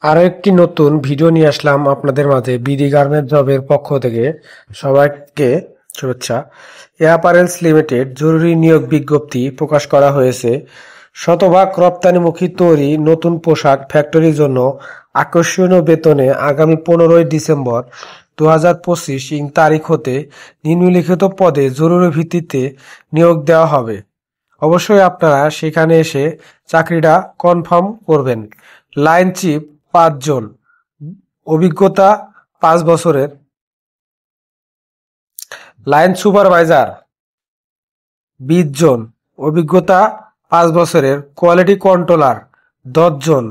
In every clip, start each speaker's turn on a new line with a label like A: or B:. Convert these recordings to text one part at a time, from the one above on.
A: আরো একটি নতুন ভিডিও নিয়ে আসলাম আপনাদের মাঝে বিডি গার্মেন্টস জবের পক্ষ থেকে। সবাইকে শুভেচ্ছা। অ্যাপারেলস লিমিটেড জরুরি নিয়োগ বিজ্ঞপ্তি প্রকাশ করা হয়েছে। শতভাগ রপ্তানিমুখী তৈরি নতুন পোশাক ফ্যাক্টরির জন্য আকর্ষণীয় বেতনে আগামী 15ই ডিসেম্বর 2025 তারিখ হতে নিম্নলিখিত পদে জরুরি ভিত্তিতে নিয়োগ দেওয়া হবে। অবশ্যই আপনারা সেখানে এসে চাকরিটা কনফার্ম করবেন। লাইন চিফ 5 জন, অভিজ্ঞতা 5 বছরের। লাইন সুপারভাইজার 20 জন, অভিজ্ঞতা 5 বছরের। কোয়ালিটি কন্ট্রোলার 10 জন,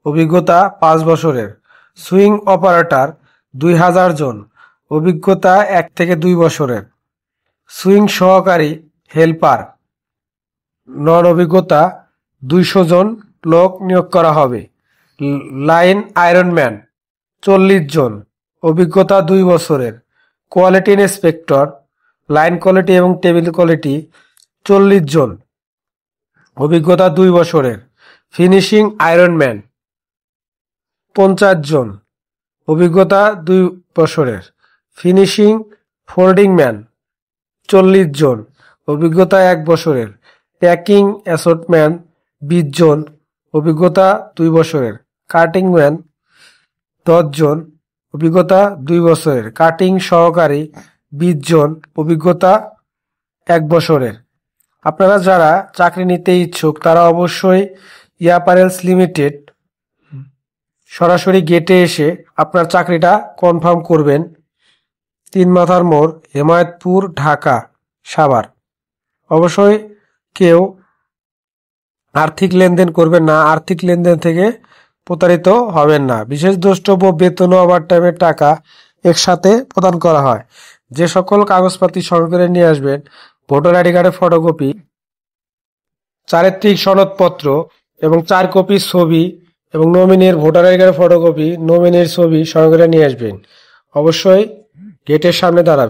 A: অভিজ্ঞতা 5 বছরের। সুইং অপারেটর 2000 জন, অভিজ্ঞতা 1 থেকে 2 বছরের। সুইং সহকারী হেল্পার নন অভিজ্ঞতা 200 জন লোক নিয়োগ করা হবে। লাইন আয়রনম্যান 40 জন, অভিজ্ঞতা 2 বছরের। কোয়ালিটি ইন্সপেক্টর লাইন কোয়ালিটি এবং টেবিল কোয়ালিটি 40 জন, অভিজ্ঞতা 2 বছরের। ফিনিশিং আয়রনম্যান 50 জন, অভিজ্ঞতা 2 বছরের। ফিনিশিং ফোল্ডিং ম্যান 40 জন, অভিজ্ঞতা 1 বছরের। প্যাকিং অ্যাসোটম্যান 20 জন, অভিজ্ঞতা 2 বছরের। কাটিং ম্যান 10 জন, অভিজ্ঞতা 2 বছরের। কাটিং সহকারী 20 জন, অভিজ্ঞতা 1 বছরের। আপনারা যারা চাকরি নিতে ইচ্ছুক তারা অবশ্যই অ্যাপারেলস লিমিটেড সরাসরি গেটে এসে আপনার চাকরিটা কনফার্ম করবেন। 3 মাথার মোড়, হেমায়েতপুর, ঢাকা, সাভার। অবশ্যই কেউ আর্থিক লেনদেন করবেন না, আর্থিক লেনদেন থেকে প্রতারিত হবেন না। বিশেষ দ্রষ্টব্য বেতন ও ওভারটাইমের টাকা একসাথে প্রদান করা হয়। যে সকল কাগজপাতি সঙ্গে করে নিয়ে আসবেন: ভোটার আইডি কার্ডের ফটোকপি, চারিত্রিক সনদপত্র এবং 4 কপি ছবি এবং নমিনির ভোটার আইডি কার্ডের ফটোকপি, নমিনির ছবি সঙ্গে করে নিয়ে আসবেন। অবশ্যই গেটের সামনে দাঁড়াবেন।